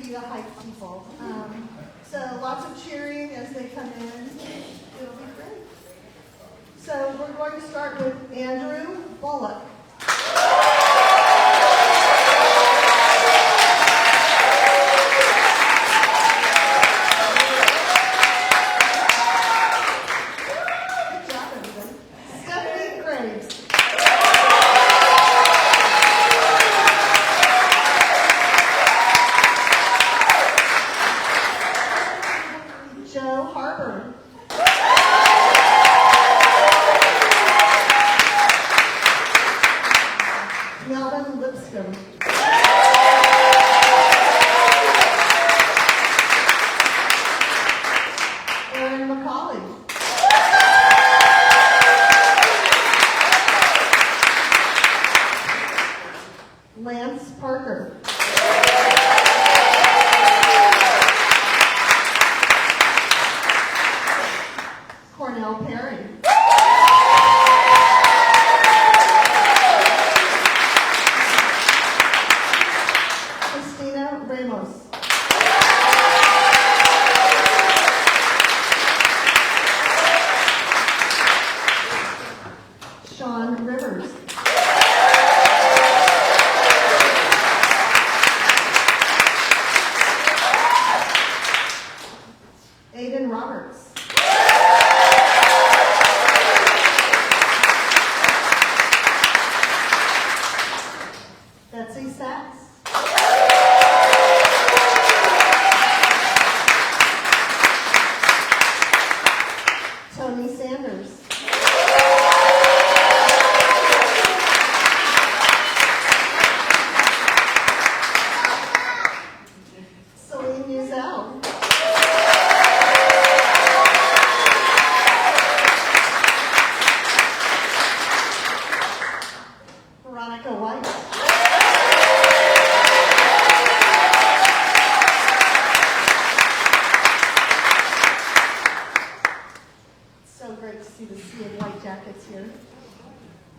be the hype people. So lots of cheering as they come in. It'll be great. So we're going to start with Andrew Bullock.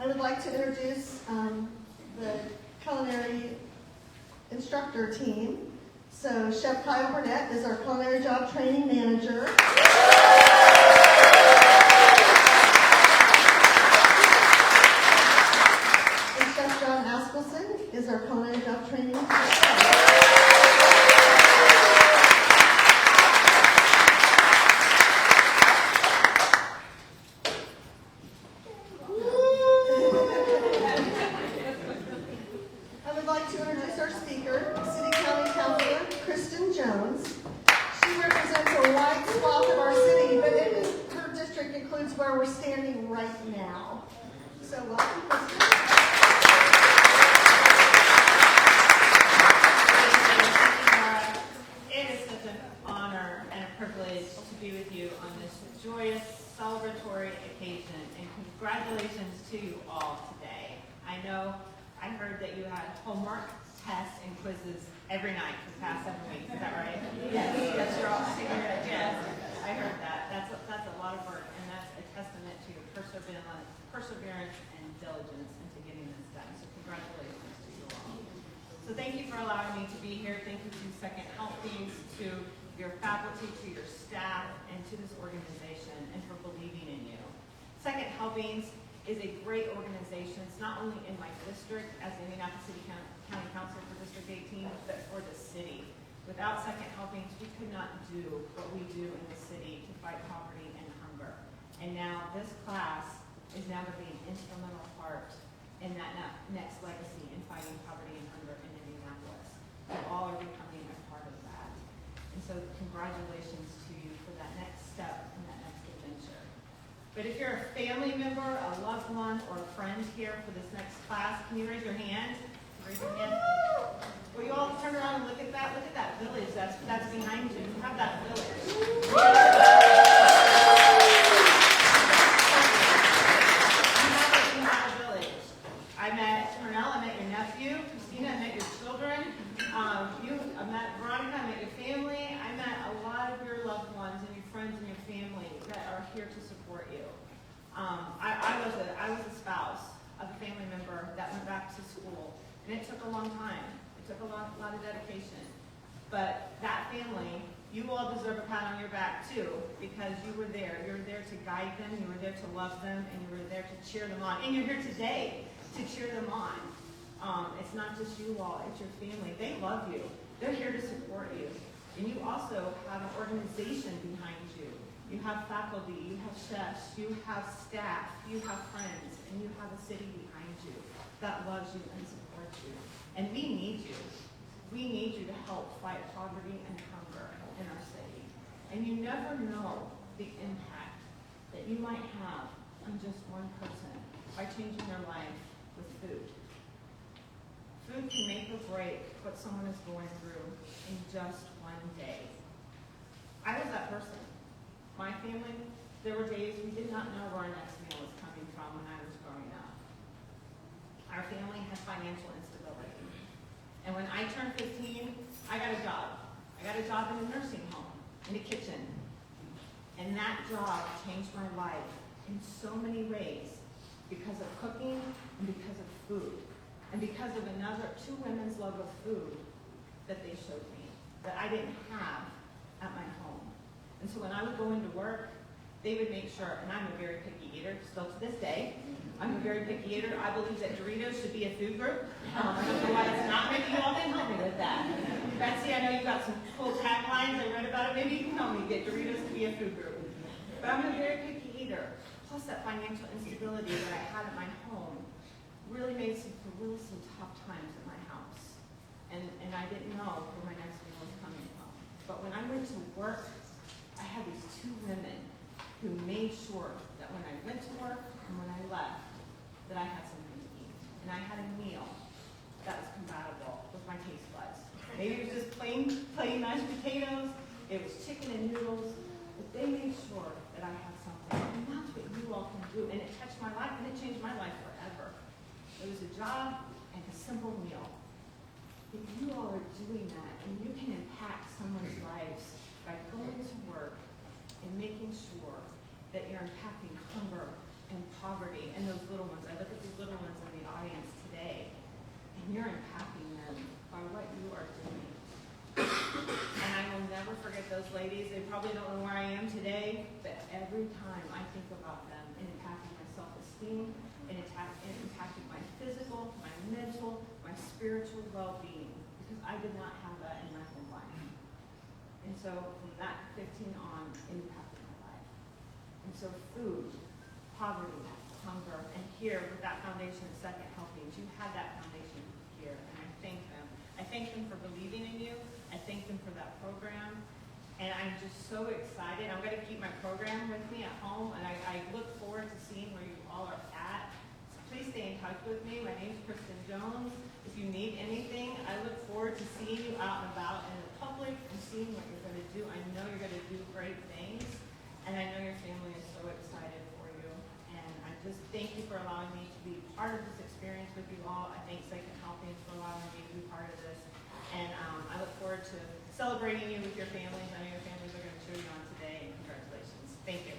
I would like to introduce the culinary instructor team. So Chef Kyle Burnett is our Culinary Job Training Manager. And Chef John Askelson is our Culinary Job Training Instructor. Where we're standing right now. So welcome, Kristen. It is such an honor and a privilege to be with you on this joyous, celebratory occasion, and congratulations to you all today. I know I heard that you had homework, tests, and quizzes every night for the past 7 weeks. Is that right? Yes, you're all figuring it. Yes, I heard that. That's a lot of work, and that's a testament to your perseverance and diligence into getting this done. So congratulations to you all. So thank you for allowing me to be here. Thank you to Second Helpings, to your faculty, to your staff, and to this organization, and for believing in you. Second Helpings is a great organization. It's not only in my district as the Indianapolis City County Councilor for District 18, but for the city. Without Second Helpings, we could not do what we do in the city to fight poverty and hunger. And now this class is now going to be an instrumental part in that next legacy in fighting poverty and hunger in Indianapolis. You all are becoming a part of that. And so congratulations to you for that next step and that next adventure. But if you're a family member, a loved one, or a friend here for this next class, can you raise your hand? Raise your hand. Will you all turn around and look at that? Look at that village that's behind you. You have that village. I met Cornell, I met your nephew, Christina, I met your children, I met Veronica, I met your family, I met a lot of your loved ones and your friends and your family that are here to support you. I was a spouse of a family member that went back to school, and it took a long time. It took a lot of dedication. But that family, you all deserve a pat on your back too, because you were there. You were there to guide them, you were there to love them, and you were there to cheer them on. And you're here today to cheer them on. It's not just you all, it's your family. They love you. They're here to support you. And you also have an organization behind you. You have faculty, you have chefs, you have staff, you have friends, and you have a city behind you that loves you and supports you. And we need you. We need you to help fight poverty and hunger in our city. And you never know the impact that you might have on just one person by changing their life with food. Food can make or break what someone is going through in just one day. I was that person. My family, there were days we did not know where our next meal was coming from when I was growing up. Our family had financial instability. And when I turned 15, I got a job. I got a job in a nursing home, in a kitchen. And that job changed my life in so many ways because of cooking and because of food. And because of two women's love of food that they showed me that I didn't have at my home. And so when I would go into work, they would make sure, and I'm a very picky eater, still to this day, I'm a very picky eater. I believe that Doritos should be a food group. I don't know why it's not. Maybe you all can help me with that. Betsy, I know you've got some cool taglines. I read about it. Maybe you can help me get Doritos to be a food group. But I'm a very picky eater. Plus that financial instability that I had at my home really made some tough times at my house. And I didn't know where my next meal was coming from. But when I went to work, I had these two women who made sure that when I went to work and when I left, that I had something to eat. And I had a meal that was compatible with my taste buds. Maybe it was just plain mashed potatoes, it was chicken and noodles, but they made sure that I had something. And that's what you all can do. And it touched my life, and it changed my life forever. It was a job and a simple meal. If you all are doing that, and you can impact someone's lives by going to work and making sure that you're impacting hunger and poverty and those little ones. I look at these little ones in the audience today, and you're impacting them by what you are doing. And I will never forget those ladies. They probably don't know where I am today, but every time I think about them, it impacted my self-esteem, it impacted my physical, my mental, my spiritual well-being, because I did not have that in my whole life. And so from that 15 on, it impacted my life. And so food, poverty, hunger, and here with that foundation of Second Helpings, you had that foundation here, and I thank them. I thank them for believing in you. I thank them for that program. And I'm just so excited. I'm going to keep my program with me at home, and I look forward to seeing where you all are at. So please stay in touch with me. My name is Kristen Jones. If you need anything, I look forward to seeing you out and about in the public and seeing what you're going to do. I know you're going to do great things, and I know your family is so excited for you. And I just thank you for allowing me to be part of this experience with you all. I thank Second Helpings for allowing me to be part of this. And I look forward to celebrating you with your families. I know your families are going to cheer you on today, and congratulations. Thank you.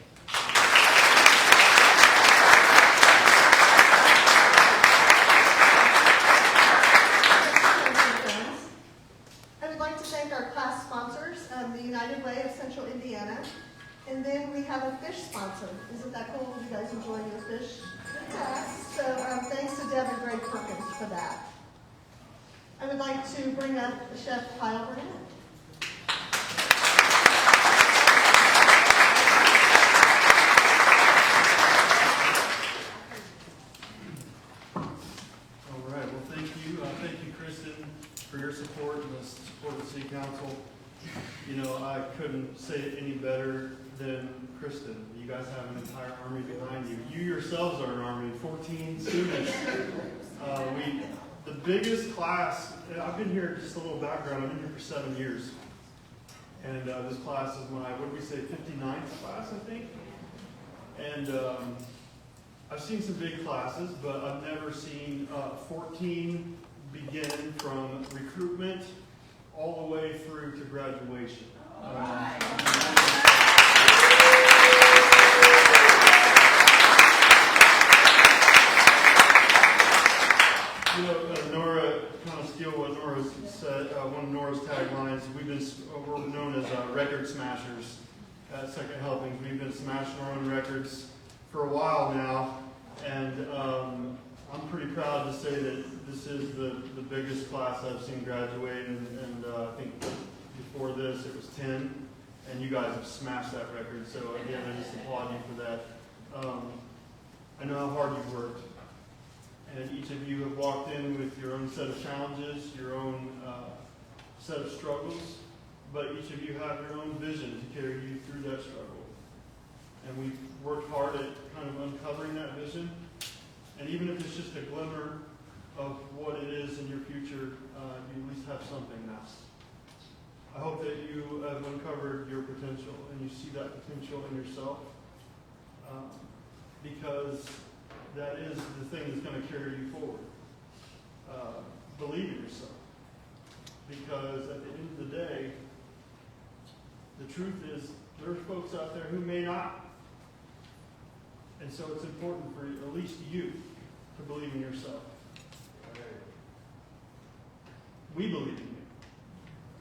I would like to thank our class sponsors, the United Way of Central Indiana. And then we have a fish sponsor. Isn't that cool? You guys enjoy your fish? Yes. So thanks to Deb and Greg Perkins for that. I would like to bring up Chef Kyle Burnett. All right, well, thank you. Thank you, Kristen, for your support and the support of the City Council. You know, I couldn't say it any better than Kristen. You guys have an entire army behind you. You yourselves are an army, 14 students. The biggest class, I've been here, just a little background, I've been here for 7 years. And this class is my, what did we say, 59th class, I think? And I've seen some big classes, but I've never seen 14 begin from recruitment all the way through to graduation. You know, Nora, kind of steal what Nora said, one of Nora's taglines, we're known as record smashers at Second Helpings. We've been smashing our own records for a while now, and I'm pretty proud to say that this is the biggest class I've seen graduate, and I think before this it was 10, and you guys have smashed that record, so again, I just applaud you for that. I know how hard you've worked, and each of you have walked in with your own set of challenges, your own set of struggles, but each of you have your own vision to carry you through that struggle. And we've worked hard at kind of uncovering that vision. And even if it's just a glimmer of what it is in your future, you at least have something now. I hope that you have uncovered your potential and you see that potential in yourself, because that is the thing that's going to carry you forward. Believe in yourself. Because at the end of the day, the truth is there are folks out there who may not. And so it's important for at least you to believe in yourself. We believe in you.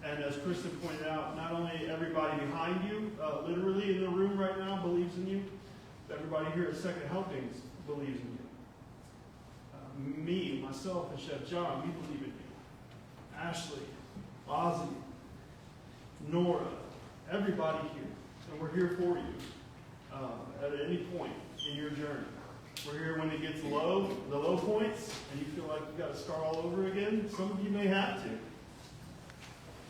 And as Kristen pointed out, not only everybody behind you, literally in the room right now, believes in you, but everybody here at Second Helpings believes in you. Me, myself, and Chef John, we believe in you. Ashley, Ozzy, Nora, everybody here. And we're here for you at any point in your journey. We're here when it gets low, the low points, and you feel like you've got to start all over again. Some of you may have to.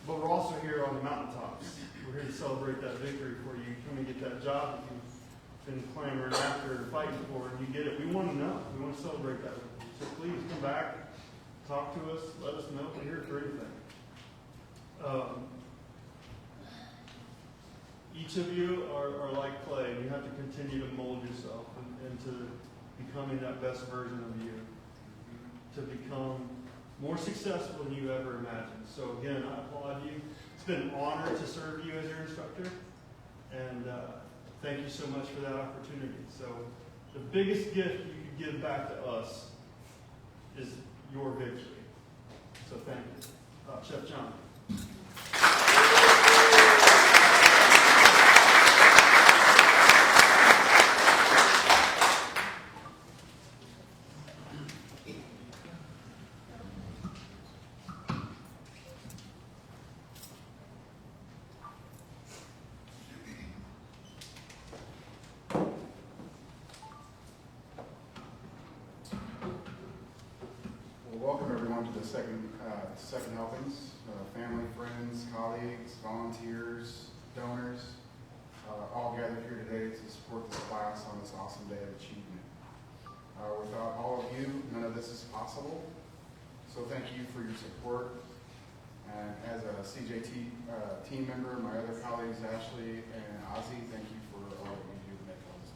But we're also here on the mountaintops. We're here to celebrate that victory for you. Come and get that job that you've been clamoring after and fighting for, and you get it. We want to know. We want to celebrate that with you. So please come back, talk to us, let us know. We're here for anything. Each of you are like clay, and you have to continue to mold yourself into becoming that best version of you, to become more successful than you ever imagined. So again, I applaud you. It's been an honor to serve you as your instructor, and thank you so much for that opportunity. So the biggest gift you could give back to us is your victory. So thank you. Chef John. Welcome everyone to the second helpings, family, friends, colleagues, volunteers, donors, all gathered here today to support this class on this awesome day of achievement. Without all of you, none of this is possible. So thank you for your support. And as a CJT team member, my other colleagues, Ashley and Ozzy, thank you for all that you do to make all this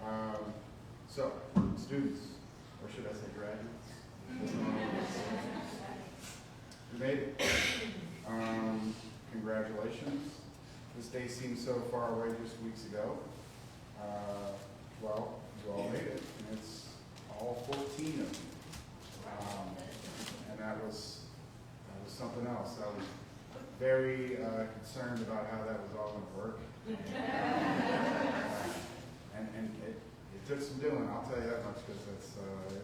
possible. So, students, or should I say graduates? You made it. Congratulations. This day seems so far away just weeks ago. Well, you all made it, and it's all 14 of you. And that was something else. I was very concerned about how that was all going to work. And it took some doing, I'll tell you that much, because it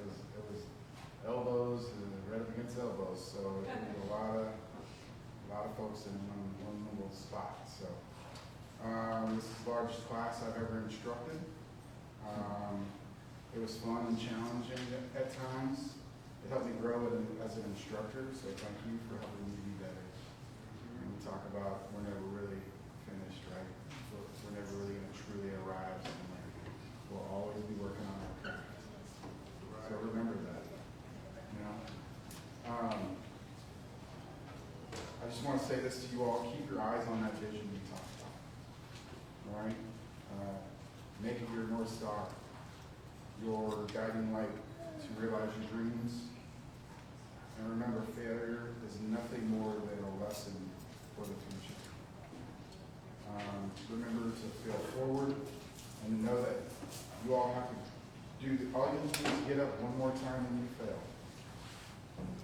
was elbows and right up against elbows, so it was a lot of folks in one little spot. So this is the largest class I've ever instructed. It was fun and challenging at times. It helped me grow as an instructor, so thank you for helping me be better. And we talk about we're never really finished, right? We're never really going to truly arrive somewhere. We'll always be working on our craft. So remember that. You know? I just want to say this to you all. Keep your eyes on that vision we talked about. All right? Make it your North Star, your guiding light to realize your dreams. And remember, failure is nothing more than a lesson for the future. Remember to fail forward and know that you all have to do, all you need to do is get up one more time when you fail.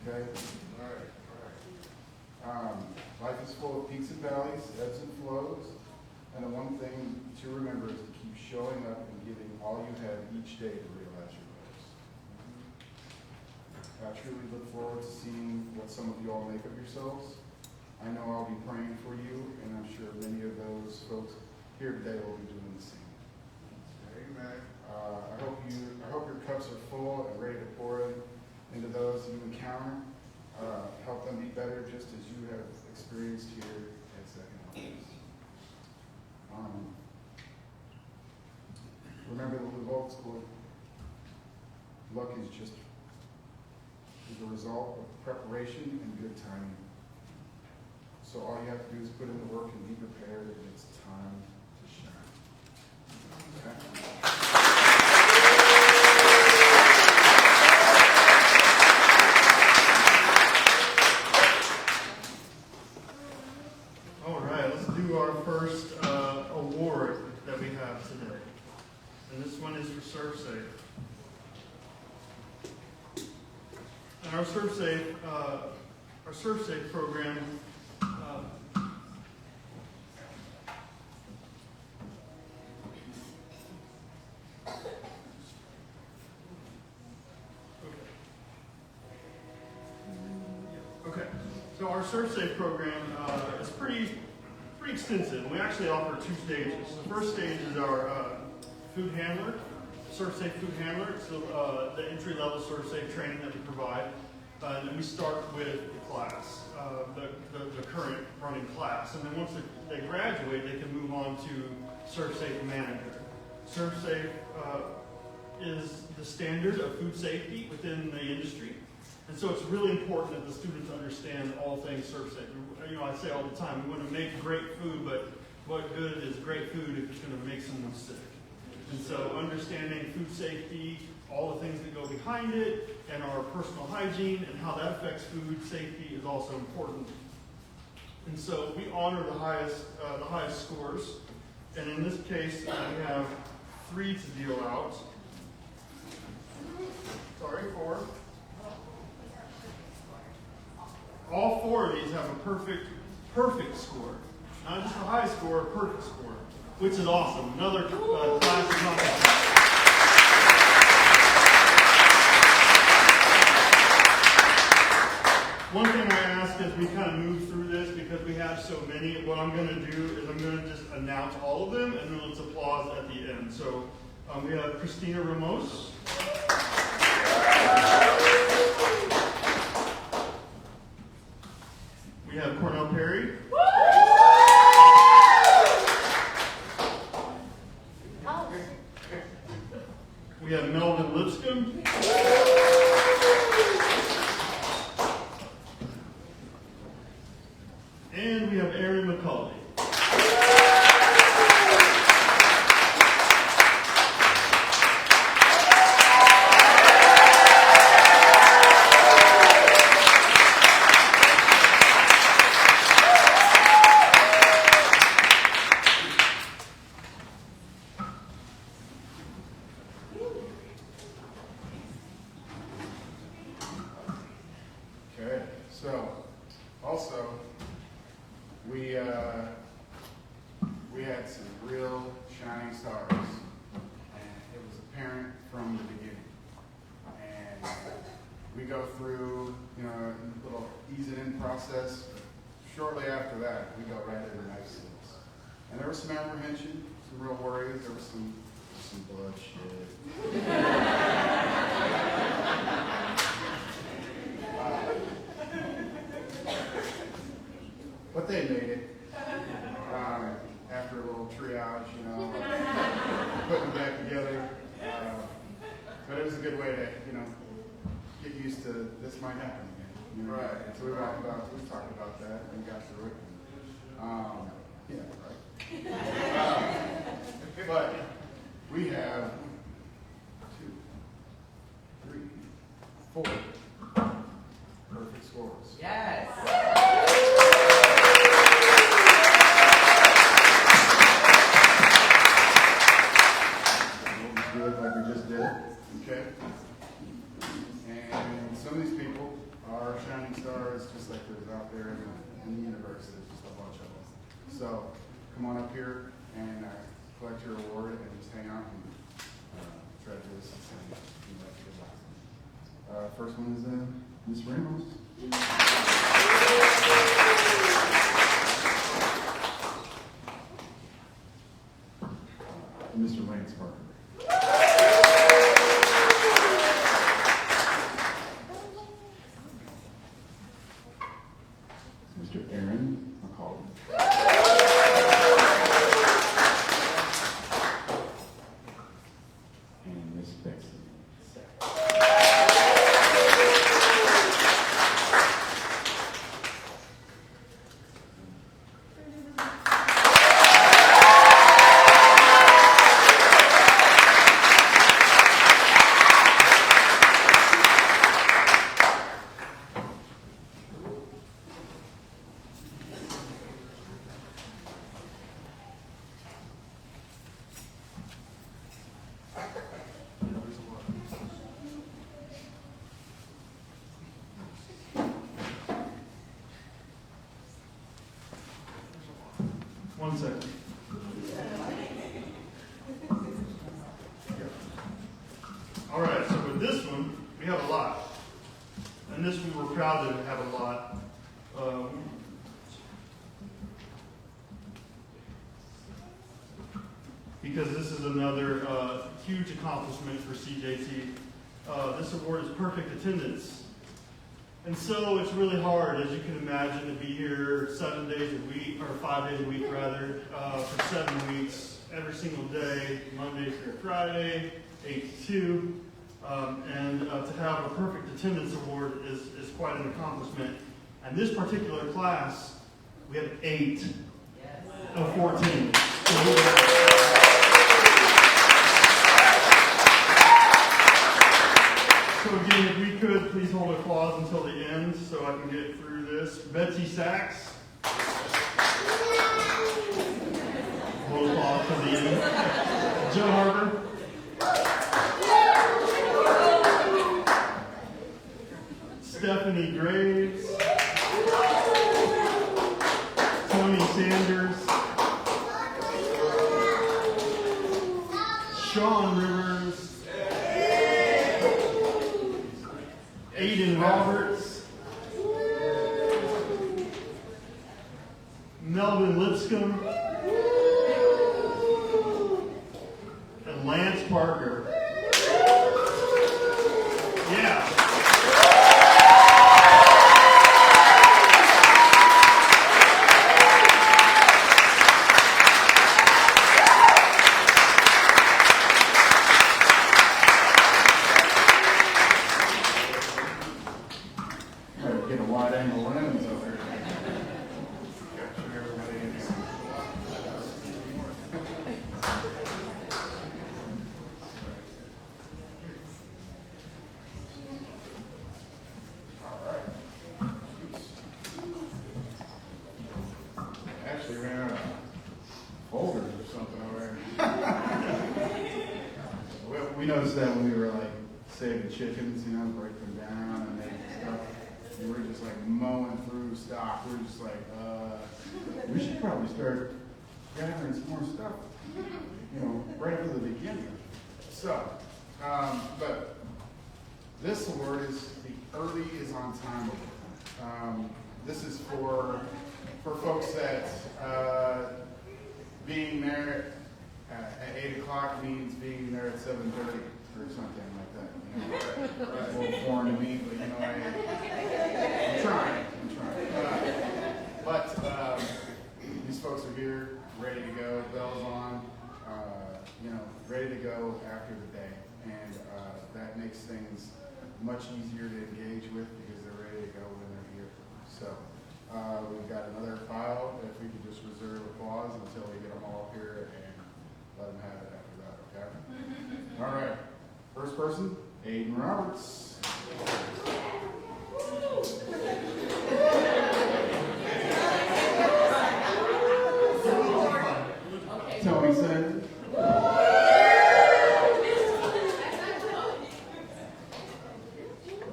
Okay? All right. Life is full of peaks and valleys, ebbs and flows, and the one thing to remember is to keep showing up and giving all you have each day to realize your goals. I truly look forward to seeing what some of you all make of yourselves. I know I'll be praying for you, and I'm sure many of those folks here today will be doing the same. Amen. I hope your cups are full and ready to pour into those you encounter. Help them be better, just as you have experienced here at Second Helpings. Remember the Luke School. Luck is a result of preparation and good timing. So all you have to do is put in the work and be prepared, and it's time to shine. Okay? All right, let's do our first award that we have today. And this one is for ServeSafe. And our ServeSafe program So our ServeSafe program is pretty extensive. We actually offer 2 stages. The first stage is our food handler, ServeSafe food handler. It's the entry-level ServeSafe training that we provide. And then we start with the class, the current running class. And then once they graduate, they can move on to ServeSafe manager. ServeSafe is the standard of food safety within the industry. And so it's really important that the students understand all things ServeSafe. You know, I say all the time, we want to make great food, but what good is great food if it's going to make someone sick? And so understanding food safety, all the things that go behind it, and our personal hygiene and how that affects food safety is also important. And so we honor the highest scores. And in this case, we have 3 to deal out. Sorry, 4. All 4 of these have a perfect score. Not just a high score, a perfect score, which is awesome. Another class is not awesome. One thing I ask as we kind of move through this, because we have so many, what I'm going to do is I'm going to just announce all of them, and then let's applause at the end. So we have Christina Ramos. We have Cornell Perry. We have Melvin Lipscomb. And we have Aaron McCauley. We had some real shining stars, and it was apparent from the beginning. And we go through, a little easing in process. Shortly after that, we go right into night scenes. And there was some apprehension, some real worries. There was some bloodshed. But they made it. After a little triage, putting them back together. But it was a good way to, get used to this might happen again. Right. So we talked about that and got through it. Right. But we have 2, 3, 4 perfect scores. Yes. Good, like we just did. Okay. And some of these people are shining stars, just like there's out there in the So come on up here and collect your award and just hang out and try to do this. First one is Ms. Ramos. Mr. Lance Parker. Mr. Aaron McCall. And Miss Bexley. One second. All right, so with this one, we have a lot. And this one, we're proud to have a lot. Because this is another huge accomplishment for CJT. This award is perfect attendance. And so it's really hard, as you can imagine, to be here 7 days a week, or 5 days a week rather, for 7 weeks, every single day, Monday through Friday, 8 to 2. And to have a perfect attendance award is quite an accomplishment. And this particular class, we have 8 of 14. So again, if we could, please hold applause until the end so I can get through this. Betsy Sachs. Hold applause till the end. Joe Harper. Stephanie Graves. Tony Sanders. Sean Rivers. Aiden Roberts, Melvin Lipscomb, and Lance Parker. Yeah. Get a wide angle lens over here. Capture everybody in here. All right. I actually ran out of folders or something over there. We noticed that when we were like saving chickens, you know, break them down and making stuff. We were just like mowing through stock. We were just like, we should probably start gathering some more stuff, you know, right at the beginning. So, but this award is the Early is on Time award. This is for folks that being there at 8 o'clock means being there at 7:30 or something like that. You know, that's a little foreign to me, but you know, I'm trying. But these folks are here, ready to go, bells on, you know, ready to go after the day. And that makes things much easier to engage with because they're ready to go when they're here. So we've got another file. If we could just reserve applause until we get them all up here and let them have it after that, okay? All right. First person, Aiden Roberts. Tony Sanders.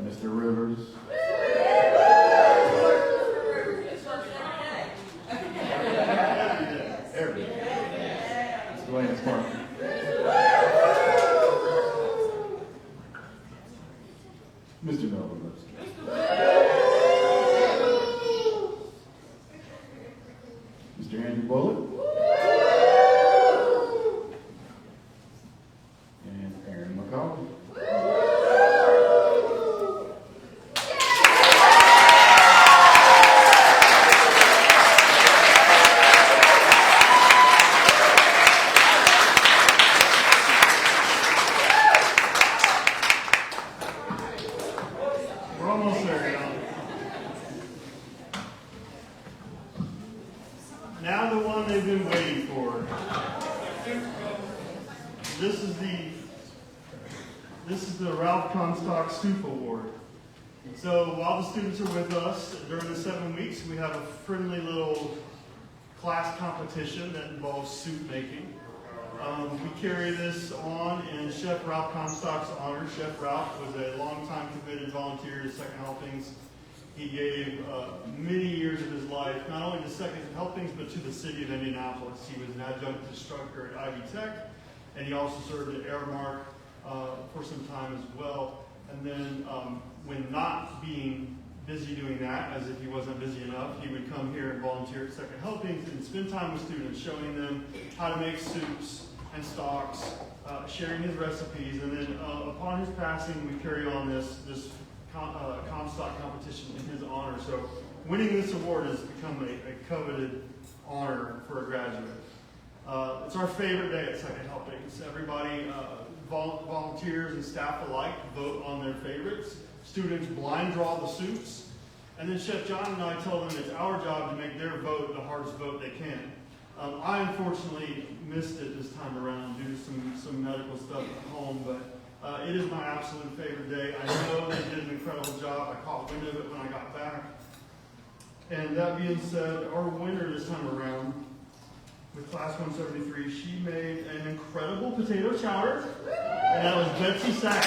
Mr. Rivers. Mr. Andrew Bullock, and Aaron McCauley. We're almost there, y'all. Now the one they've been waiting for. This is the Ralph Comstock Stoop Award. So while the students are with us during the 7 weeks, we have a friendly little class competition that involves soup making. We carry this on in Chef Ralph Comstock's honor. Chef Ralph was a longtime committed volunteer to Second Helpings. He gave many years of his life, not only to Second Helpings, but to the city of Indianapolis. He was an adjunct instructor at Ivy Tech, and he also served at Airmark for some time as well. And then when not being busy doing that, as if he wasn't busy enough, he would come here and volunteer at Second Helpings and spend time with students, showing them how to make soups and stocks, sharing his recipes. And then upon his passing, we carry on this Comstock competition in his honor. So winning this award has become a coveted honor for a graduate. It's our favorite day at Second Helpings. Everybody, volunteers and staff alike, vote on their favorites. Students blind draw the soups. And then Chef John and I tell them it's our job to make their vote the hardest vote they can. I unfortunately missed it this time around due to some medical stuff at home, but it is my absolute favorite day. I know they did an incredible job. I caught wind of it when I got back. And that being said, our winner this time around, with Class 173, she made an incredible potato chowder, and that was Betsy Sack.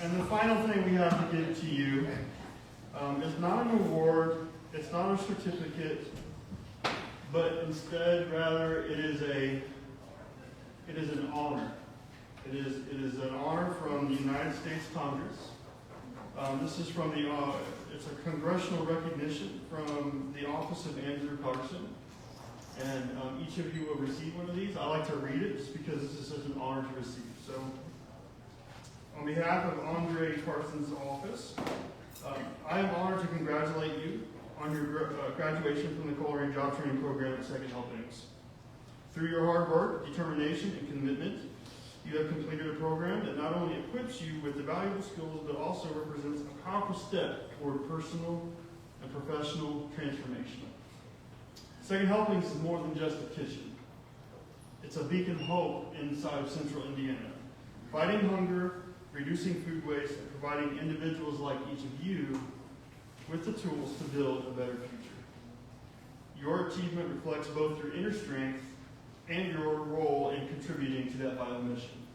And the final thing we have to give to you is not an award, it's not a certificate, but instead, rather, it is an honor. It is an honor from the United States Congress. This is from it's a congressional recognition from the Office of Andrew Carson. And each of you will receive one of these. I like to read it just because this is such an honor to receive. So, on behalf of Andre Carson's office, I am honored to congratulate you on your graduation from the Culinary Job Training program at Second Helpings. Through your hard work, determination, and commitment, you have completed a program that not only equips you with the valuable skills, but also represents a powerful step toward personal and professional transformation. Second Helpings is more than just a kitchen. It's a beacon of hope inside of central Indiana, fighting hunger, reducing food waste, and providing individuals like each of you with the tools to build a better future. Your achievement reflects both your inner strength and your role in contributing to that vital mission.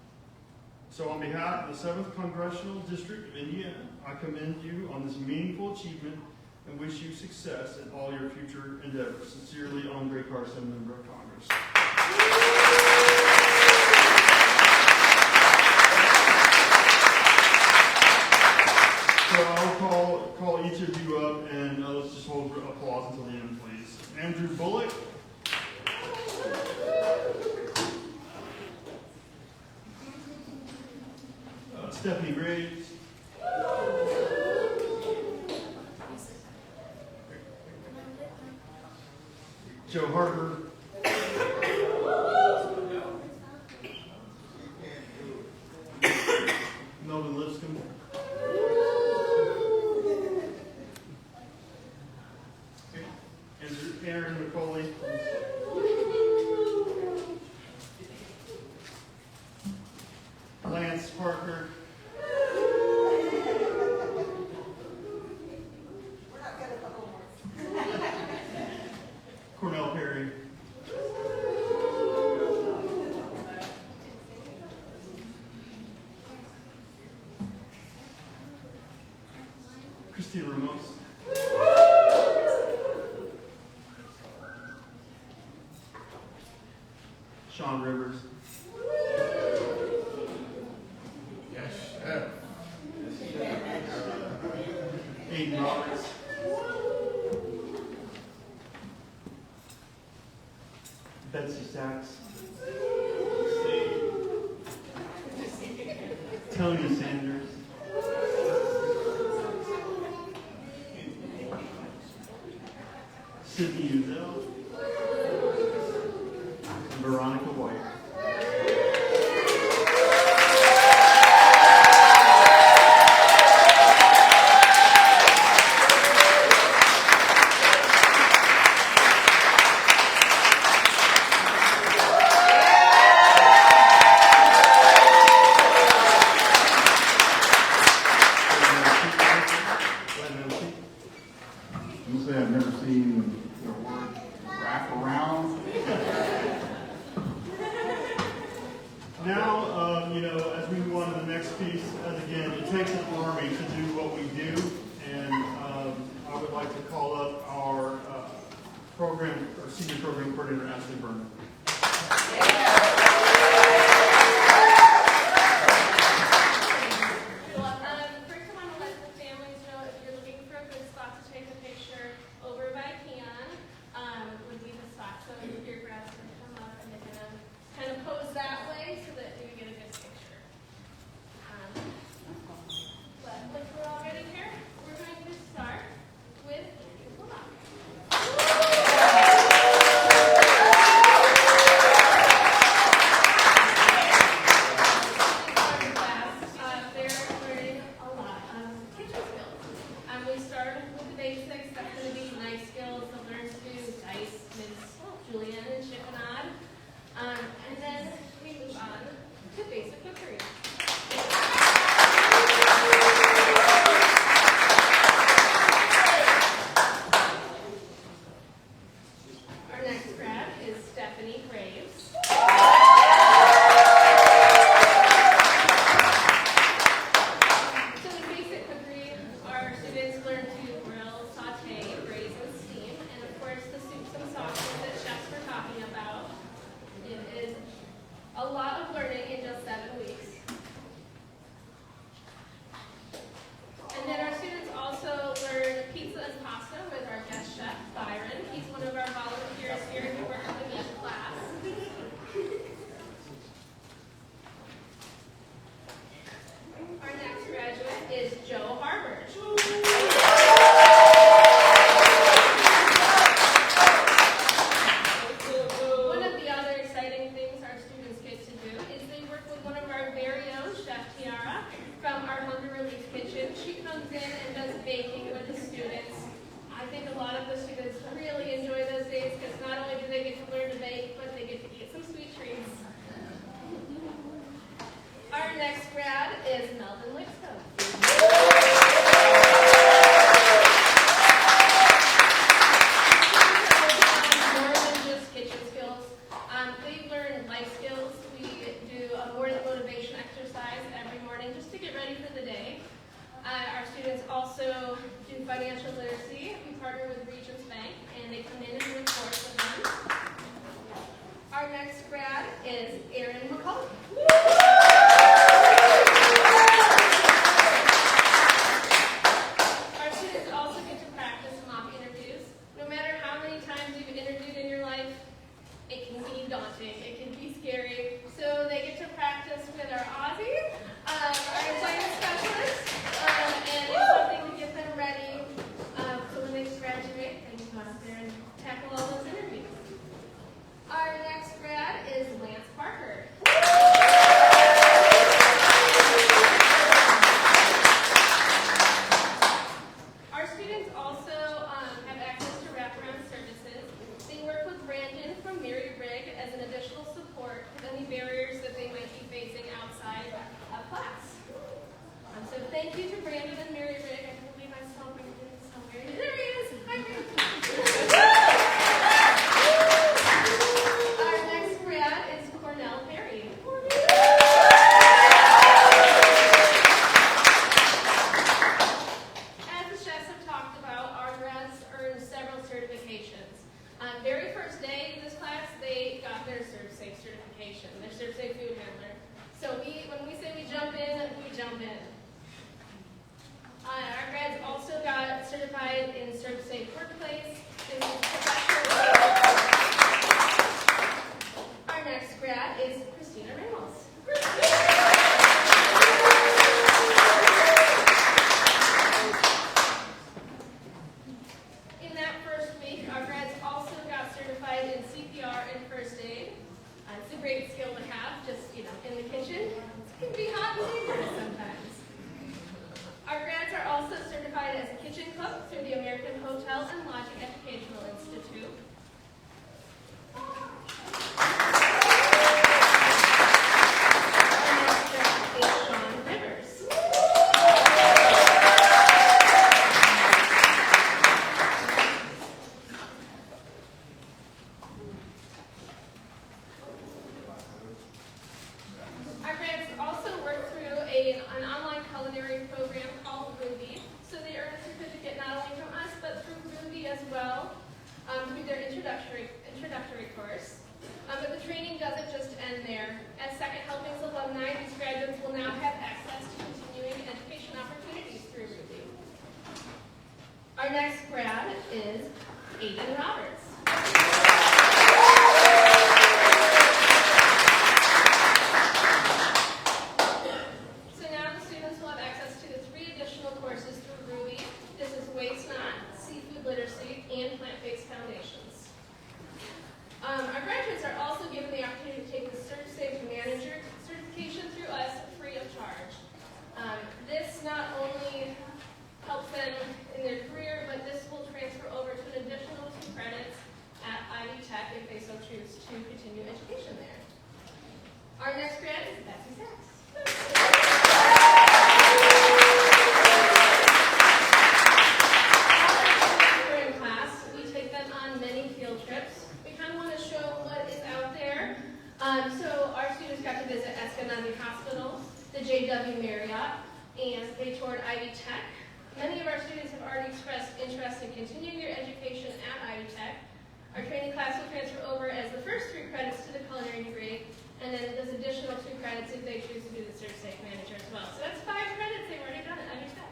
So on behalf of the 7th Congressional District of Indiana, I commend you on this meaningful achievement and wish you success in all your future endeavors. Sincerely, Andre Carson, Member of Congress. So I'll call each of you up, and let's just hold applause until the end, please. Andrew Bullock. Stephanie Graves. Joe Harper. Melvin Lipscomb. Aaron McCauley. Lance Parker. Cornell Perry. Christine Ramos. Sean Rivers. Yes, chef. Aiden Roberts. Betsy Sachs. Tony Sanders. Sydney Uzel. And Veronica White. You say I've never seen the word wrap around. Now, as we move on to the next piece, as again, it takes an army to do what we do, and I would like to call up our senior program coordinator, Ashley Berman. First, I want to let the families know if you're looking for a good spot to take a picture, over by Can would be the spot. So your grabs can come up and they're going to kind of pose that way so that you get a good picture. But if we're all ready here, we're going to start with we started with the basics. That's going to be knife skills. They'll learn to do dice, mince, julienne, and chiffonade. And then we move on to basic cookery. Our next grad is Stephanie Graves. So in basic cookery, our students learn to grill, saute, braise, and steam, and of course the soups and sauces that chefs were talking about. It is a lot of learning in just 7 weeks. And then our students also learn pizza and pasta with our guest chef, Byron. He's one of our volunteers here who works with me in class. Our next graduate is Joe Harbert. One of the other exciting things our students get to do is they work with one of our very own Chef Tiara from our Hunger Relief Kitchen. She comes in and does baking with the students. I think a lot of the students really enjoy those days because not only do they get to learn to bake, but they get to eat some sweet treats. Our next grad is Melvin Lixcomb. More than just kitchen skills. They learn life skills. We do a morning motivation exercise every morning just to get ready for the day. Our students also do financial literacy. We partner with Regions Bank, and they come in and do a course with them. Our next grad is Erin McCullough. Our students also get to practice mock interviews. No matter how many times you've interviewed in your life, it can be daunting, it can be scary. So they get to practice with our Aussie, our employment specialist, and it's something to get them ready so when they graduate, they can go out there and tackle all those interviews. Our next grad is Lance Parker. Our grads also got certified in Safe Workplace. And professional. Our next grad is Christina Ramos. In that first week, our grads also got certified in CPR and first aid. It's a great skill to have, just, in the kitchen. It can be hot and dangerous sometimes. Our grads are also certified as a kitchen cook through the American Hotel and Lodging Educational Institute. Our next grad is Sean Rivers. Our grads also work through an online culinary program called Ruby, so they earn a certificate not only from us, but through Ruby as well, through their introductory course. But the training doesn't just end there. As Second Helpings alumni, these graduates will now have access to continuing education opportunities through Ruby. Our next grad is Aiden Roberts. So now the students will have access to the 3 additional courses through Ruby. This is Waste Not, Seafood Literacy, and Plant-Based Foundations. Our graduates are also given the opportunity to take the Safe Manager certification through us free of charge. This not only helps them in their career, but this will transfer over to an additional 2 credits at Ivy Tech if they so choose to continue education there. Our next grad is Betsy Sachs. During class, we take them on many field trips. We kind of want to show what is out there. So our students got to visit Eskenazi Hospital, the JW Marriott, and they toured Ivy Tech. Many of our students have already expressed interest in continuing their education at Ivy Tech. Our training class will transfer over as the first 3 credits to the culinary degree, and then there's additional 2 credits if they choose to do the Safe Manager as well. So that's 5 credits they've already done at Ivy Tech.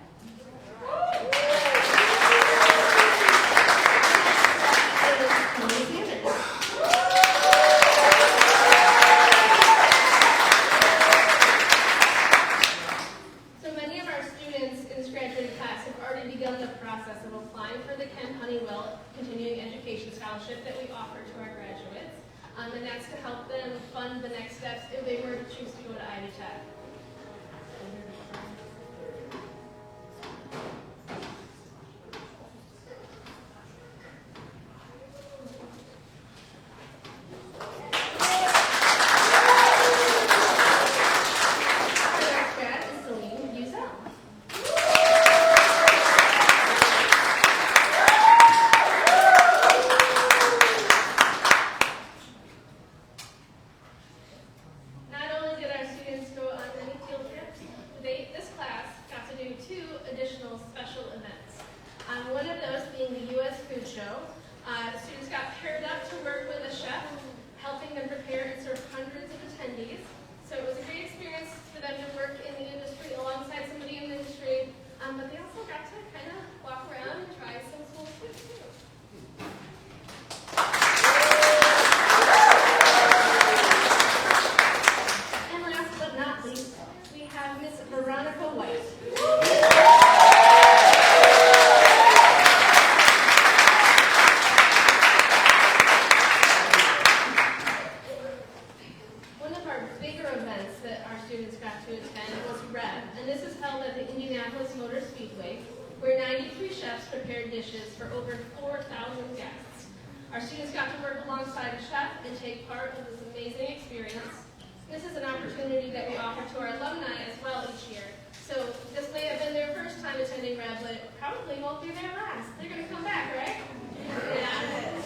So many of our students in this graduating class have already begun the process of applying for the Ken Honeywell Continuing Education Scholarship that we offer to our graduates. And that's to help them fund the next steps if they were to choose to go to Ivy Tech. Indianapolis Motor Speedway, where 93 chefs prepared dishes for over 4,000 guests. Our students got to work alongside a chef and take part of this amazing experience. This is an opportunity that we offer to our alumni as well each year. So this may have been their first time attending Red, but probably won't be their last. They're going to come back, right? Yeah.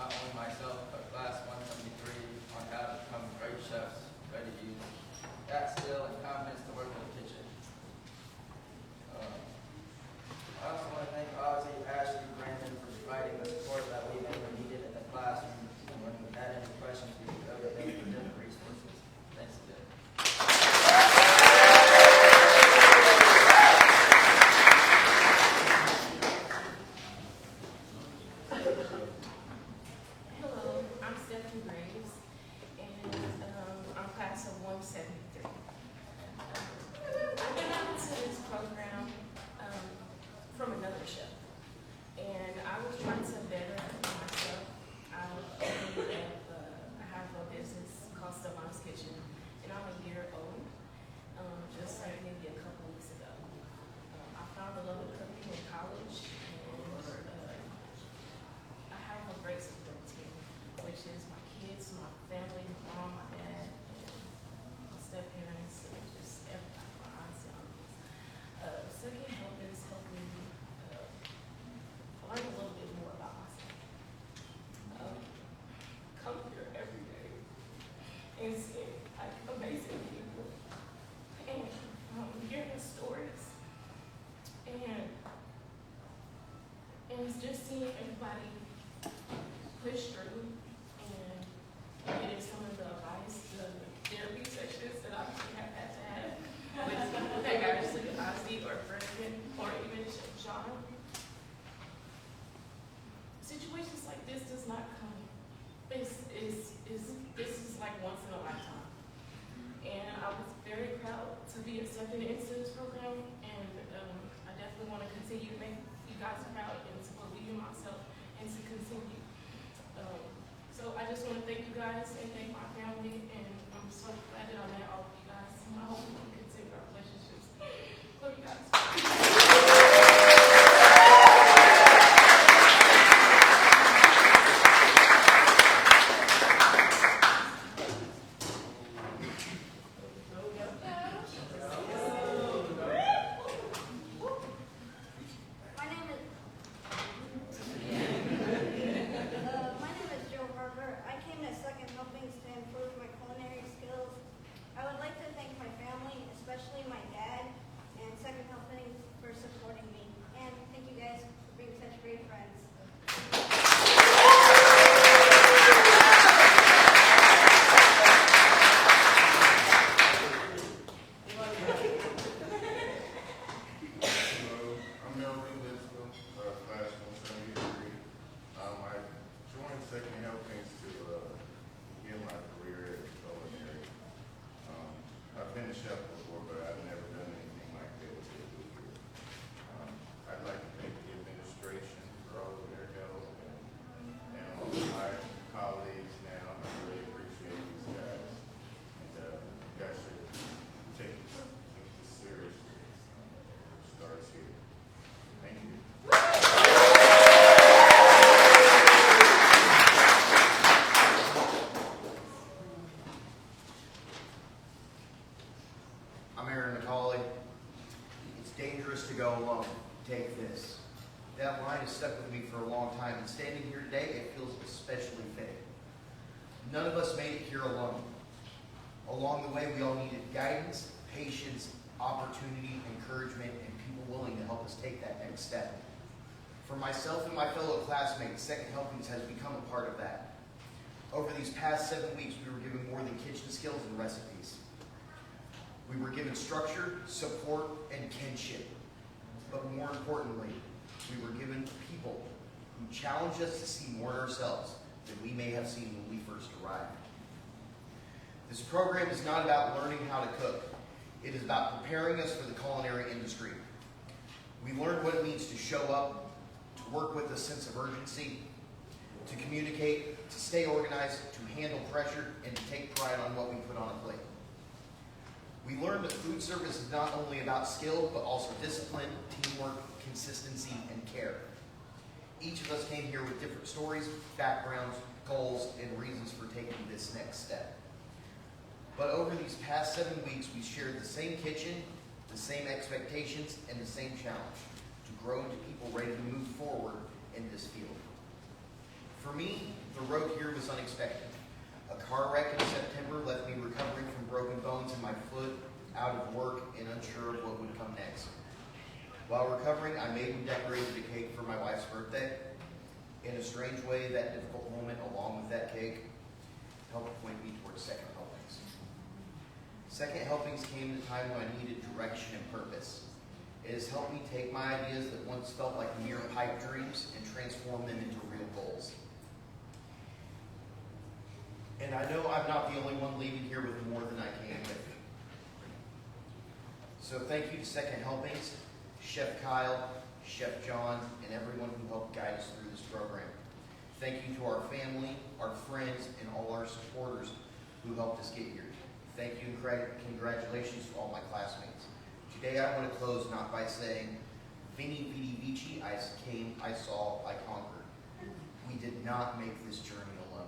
not only myself, but class 173 on how to become great chefs, ready to use that skill and confidence to work in the kitchen. I also want to thank Ozzy, Ashley, Brandon for providing the support that we needed in the classroom. And when we had any questions, we could go to them for different resources. Thanks again. Hello, I'm Stephanie Graves, and I'm class of 173. I got into this program from another chef, and I was trying to better myself. I have a business called Stefan's Kitchen, and I'm a year old, just like maybe a couple weeks ago. I found a love of cooking in college, and I have a great support team, which is my kids, my family, my mom, my dad, and my step-parents, and just everybody, my aunts and uncles. Second help is helping me learn a little bit more about myself. Come here every day and see like amazing people and hearing stories and it's just seeing everybody push through and getting some of the advice, the therapy sessions that I have had to have with actually Ozzy or Brandon or even Sean. Situations like this does not come. This is like once in a lifetime. And I was very proud to be accepted into this program, and I definitely want to continue to make you guys proud and to believe in myself and to continue. So I just want to thank you guys and thank my family, and I'm so glad that I met all of you guys. And I hope we can continue our relationships. Love you guys. That line has stuck with me for a long time, and standing here today, it feels especially fitting. None of us made it here alone. Along the way, we all needed guidance, patience, opportunity, encouragement, and people willing to help us take that next step. For myself and my fellow classmates, Second Helpings has become a part of that. Over these past 7 weeks, we were given more than kitchen skills and recipes. We were given structure, support, and kinship. But more importantly, we were given people who challenged us to see more in ourselves than we may have seen when we first arrived. This program is not about learning how to cook. It is about preparing us for the culinary industry. We learned what it means to show up, to work with a sense of urgency, to communicate, to stay organized, to handle pressure, and to take pride on what we put on a plate. We learned that food service is not only about skill, but also discipline, teamwork, consistency, and care. Each of us came here with different stories, backgrounds, goals, and reasons for taking this next step. But over these past 7 weeks, we shared the same kitchen, the same expectations, and the same challenge, to grow into people ready to move forward in this field. For me, the road here was unexpected. A car wreck in September left me recovering from broken bones in my foot, out of work, and unsure of what would come next. While recovering, I made and decorated a cake for my wife's birthday. In a strange way, that difficult moment, along with that cake, helped point me towards second helpings. Second helpings came at a time when I needed direction and purpose. It has helped me take my ideas that once felt like mere pipe dreams and transform them into real goals. And I know I'm not the only one leaving here with more than I came with. So thank you to Second Helpings, Chef Kyle, Chef John, and everyone who helped guide us through this program. Thank you to our family, our friends, and all our supporters who helped us get here. Thank you and congratulations to all my classmates. Today I want to close not by saying, Vini Vidi Vici, I came, I saw, I conquered. We did not make this journey alone.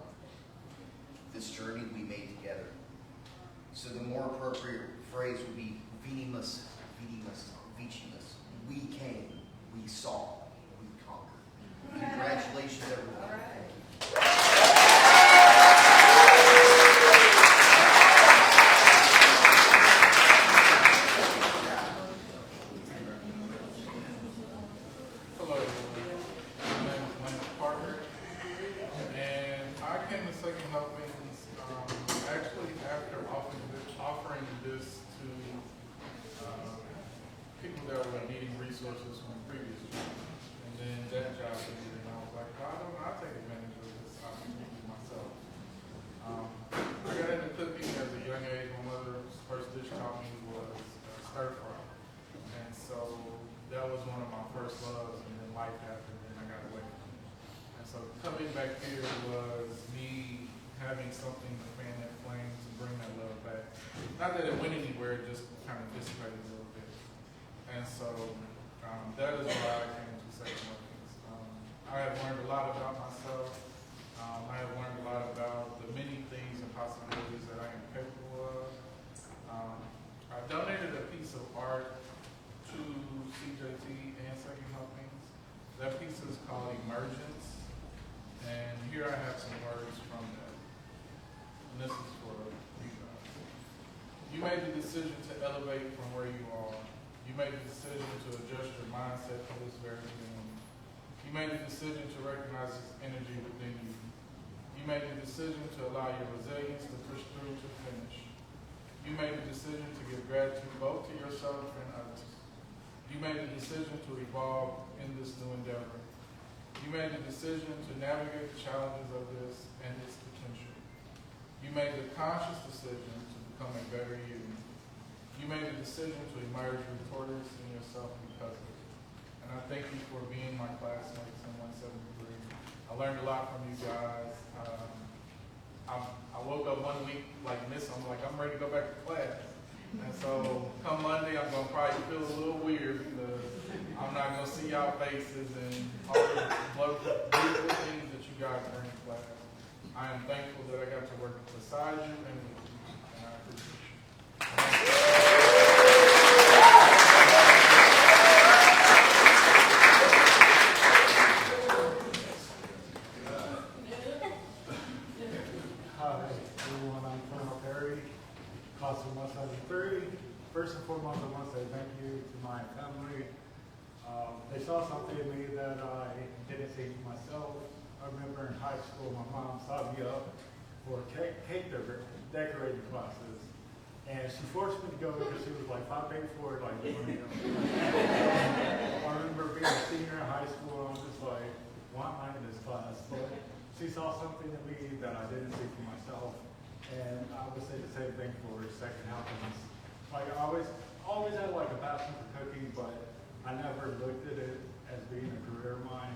This journey we made together. So the more appropriate phrase would be Vinimus, Vidimus, Vicimus. We came, we saw, we conquered. Congratulations, everyone. Hello, my name is Lance Parker, and I came to Second Helpings actually after offering this to people that were needing resources from previous jobs. And then that job ended, and I was like, I'll take advantage of this opportunity myself. I got into cooking at a young age. My mother's first dish taught me was stir fry. And so that was one of my first loves, and then life happened, and I got away from it. And so coming back here was me having something to fan that flame to bring that love back. Not that it went anywhere, it just kind of dissipated a little bit. And so that is why I came to Second Helpings. I have learned a lot about myself. I have learned a lot about the many things and possibilities that I am capable of. I donated a piece of art to CJT and Second Helpings. That piece is called Emergence. And here I have some words from that. And this is for you guys. You made the decision to elevate from where you are. You made the decision to adjust your mindset for this very thing. You made the decision to recognize this energy within you. You made the decision to allow your resilience to push through to finish. You made the decision to give gratitude both to yourself and others. You made the decision to evolve in this new endeavor. You made the decision to navigate the challenges of this and its potential. You made the conscious decision to become a better you. You made the decision to emerge victorious in yourself because of it. And I thank you for being my classmates in 173. I learned a lot from you guys. I woke up one week like this. I'm like, I'm ready to go back to class. And so come Monday, I'm going to probably feel a little weird because I'm not going to see y'all faces and all the beautiful things that you guys bring to class. I am thankful that I got to work beside you and with you, and I appreciate you. First and foremost, I want to say thank you to my family. They saw something in me that I didn't see myself. I remember in high school, my mom signed me up for cake decorating classes. And she forced me to go because she was like, if I paid for it, like, you want to go. I remember being a senior in high school, and I was just like, why am I in this class? But she saw something in me that I didn't see for myself. And I would say the same thing for Second Helpings. Like I always had like a passion for cooking, but I never looked at it as being a career of mine.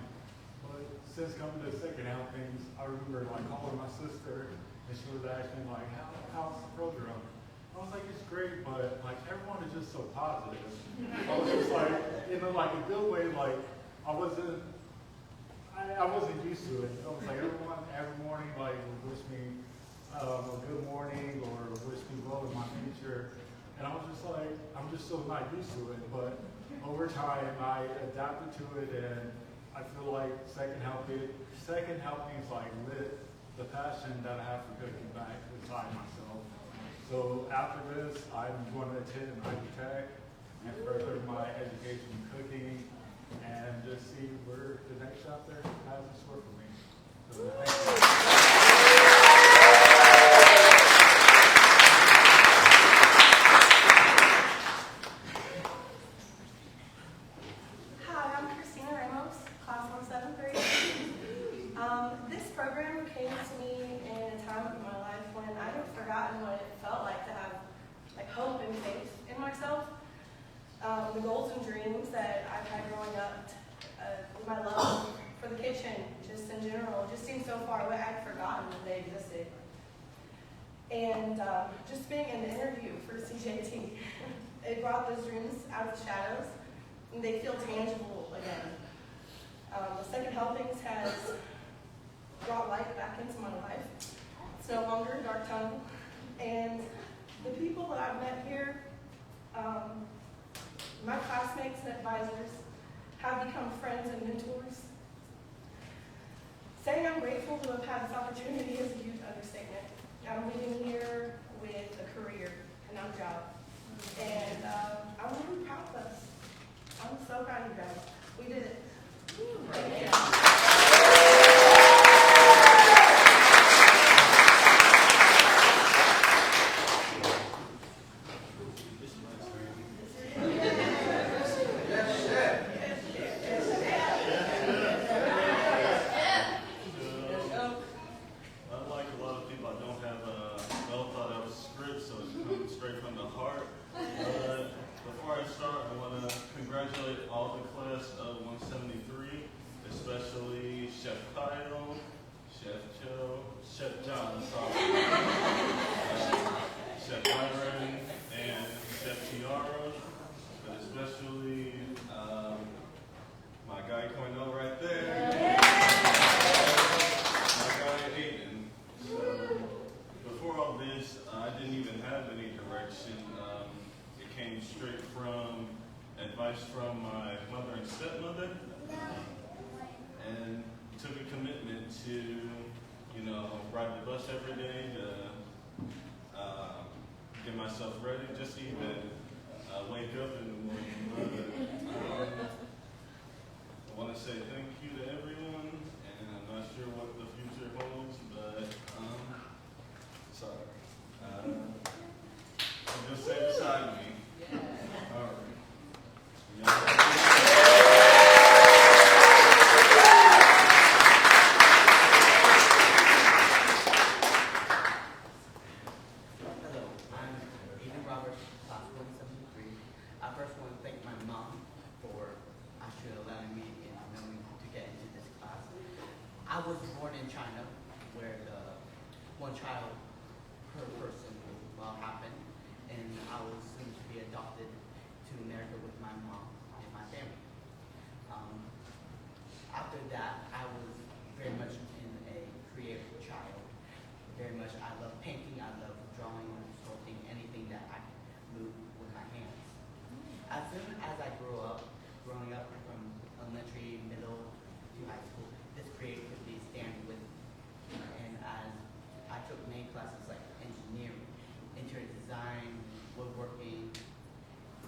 But since coming to Second Helpings, I remember like calling my sister, and she was asking like, how's the program? I was like, it's great, but like everyone is just so positive. I was just like, in like a good way, like I wasn't used to it. I was like, everyone every morning like would wish me a good morning or wish me well in my future. And I was just like, I'm just so not used to it. But over time, I adapted to it, and I feel like second helpings like lit the passion that I have for cooking back inside myself. So after this, I'm going to attend an Ivy Tech and further my education in cooking and just see where the next chapter has in store for me. So thank you. This program came to me in a time of my life when I had forgotten what it felt like to have like hope and faith in myself. The goals and dreams that I've had growing up, my love for the kitchen, just in general, just seemed so far away. I'd forgotten that they existed. And just being in the interview for CJT, it brought those dreams out of the shadows, and they feel tangible again. The second helpings has brought light back into my life. It's no longer a dark tunnel. And the people that I've met here, my classmates and advisors, have become friends and mentors. Saying I'm grateful to have had this opportunity is a huge understatement. I'm leaving here with a career and not a job. And I'm really proud of us. I'm so proud of you guys. We did it. Thank you. From my mother and stepmother, and took a commitment to, ride the bus every day to get myself ready, just to even wake up in the morning. I want to say thank you to everyone, and I'm not sure what the future holds, but sorry. Just stay beside me. All right. I was born in China, where the one child per person happened, and I was soon to be adopted to America with my mom and my family. After that, I was very much in a creative child. Very much, I love painting, I love drawing, sculpting, anything that I can move with my hands. As soon as I grew up, growing up from elementary, middle to high school, this creativity stand with me. And as I took main classes like engineering, interior design, woodworking,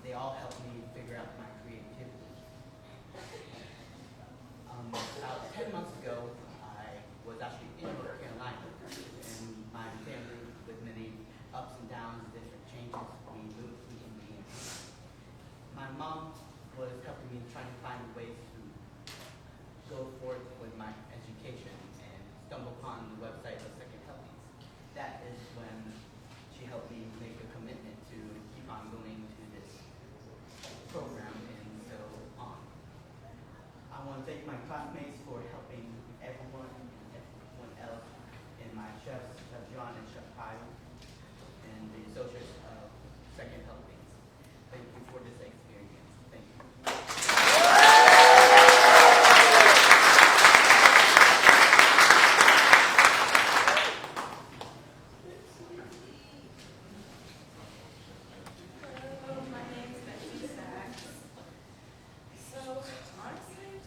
they all helped me figure out my creativity. About 10 months ago, I was actually in North Carolina, and my family, with many ups and downs, different changes, we moved to Indiana. My mom was helping me trying to find ways to go forth with my education and stumble upon the website of Second Helpings. That is when she helped me make a commitment to keep on going to this program and so on. I want to thank my classmates for helping everyone else, and my chefs, Chef John and Chef Kyle, and the associates of Second Helpings. Thank you for this experience. Thank you. My name's Betsy Sachs. So honestly,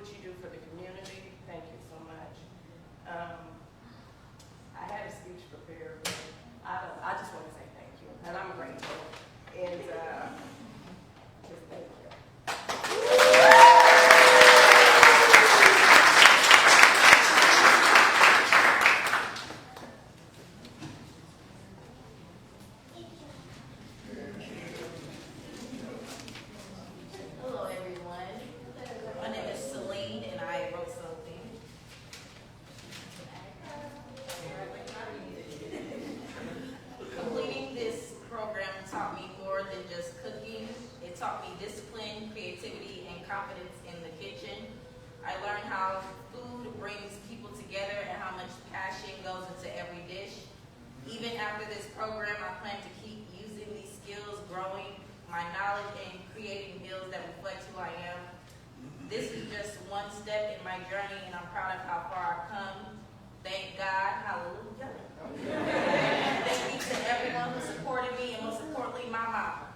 what you do for the community. Thank you so much. I had a speech prepared, but I just want to say thank you, and I'm grateful. And just thank you. Hello, everyone. My name is Celine, and I wrote something. Completing this program taught me more than just cooking. It taught me discipline, creativity, and confidence in the kitchen. I learned how food brings people together and how much passion goes into every dish. Even after this program, I plan to keep using these skills, growing my knowledge, and creating meals that reflect who I am. This is just one step in my journey, and I'm proud of how far I've come. Thank God. Hallelujah. Thank you to everyone who supported me, and most importantly, my mama.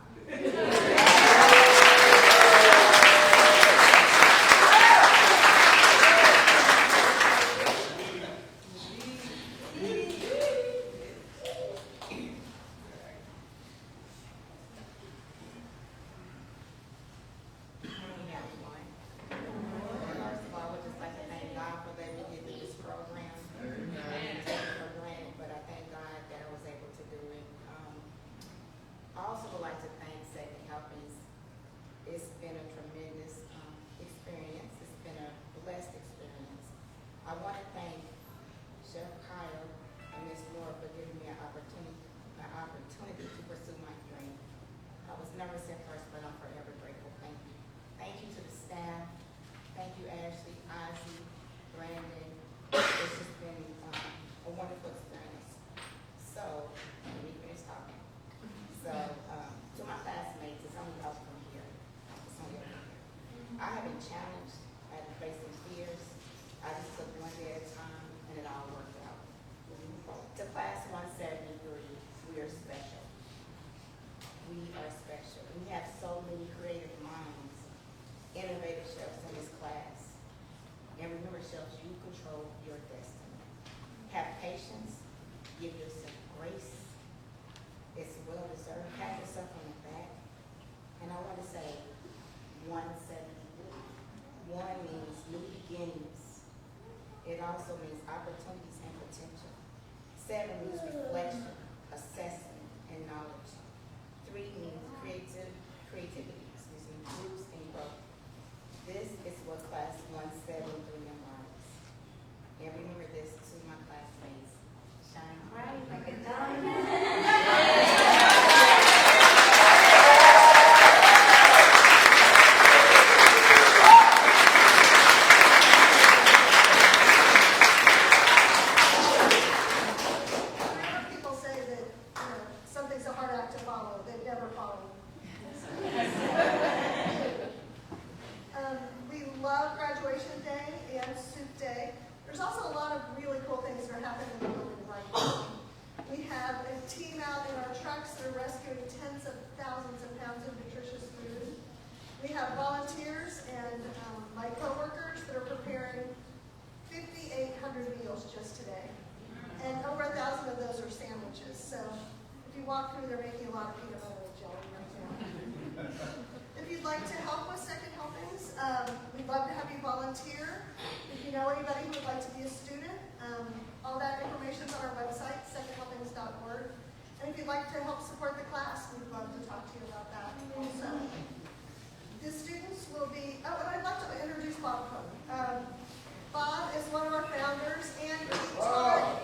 First of all, I would just like to thank God for letting me get through this program. I didn't take it for granted, but I thank God that I was able to do it. I also would like to thank Second Helpings. It's been a tremendous experience. It's been a blessed experience. I want to thank Chef Kyle and Ms. Nora for giving me an opportunity to pursue my dream. I was never set first, but I'm forever grateful. Thank you. Thank you to the staff. Thank you, Ashley, Ozzy, Brandon. It's just been a wonderful experience. So, let me finish talking. So, to my classmates, it's only up from here. It's only up from here. I have been challenged. I had to face some fears. I just took one day at a time, and it all worked out. To class 173, we are special. We are special. We have so many creative minds, innovative chefs in this class. And remember, chefs, you control your destiny. Have patience. Give yourself grace. It's well deserved. Pat yourself on the back. And I want to say 173. 1 means new beginnings. It also means opportunities and potential. 7 means reflection, assessment, and knowledge. 3 means creativity, boost and growth. This is what class 173 embodies. And remember this to my classmates. Shine bright like a diamond. Whenever people say that, something's a hard act to follow, they've never followed. We love graduation day and soup day. There's also a lot of really cool things that are happening in the building right now. We have a team out in our trucks that are rescuing tens of thousands of pounds of nutritious food. We have volunteers and my coworkers that are preparing 5,800 meals just today. And over 1,000 of those are sandwiches. So if you walk through, they're making a lot of peanut butter and jelly right now. If you'd like to help with Second Helpings, we'd love to have you volunteer. If you know anybody who would like to be a student, all that information is on our website, secondhelpings.org. And if you'd like to help support the class, we'd love to talk to you about that also. The students will be, and I'd like to introduce Bob Cohen. Bob is one of our founders, and he taught.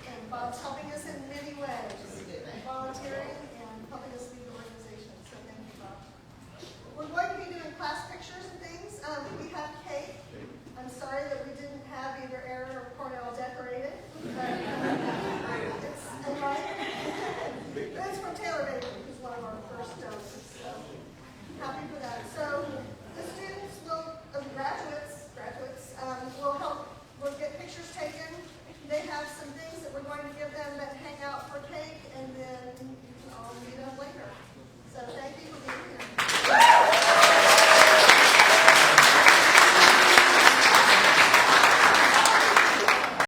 And Bob's helping us in many ways, volunteering and helping us lead the organization. So thank you, Bob. We're going to be doing class pictures and things. We have cake. I'm sorry that we didn't have either Aaron or Cornell decorate some things that we're going to give them that hang out for cake and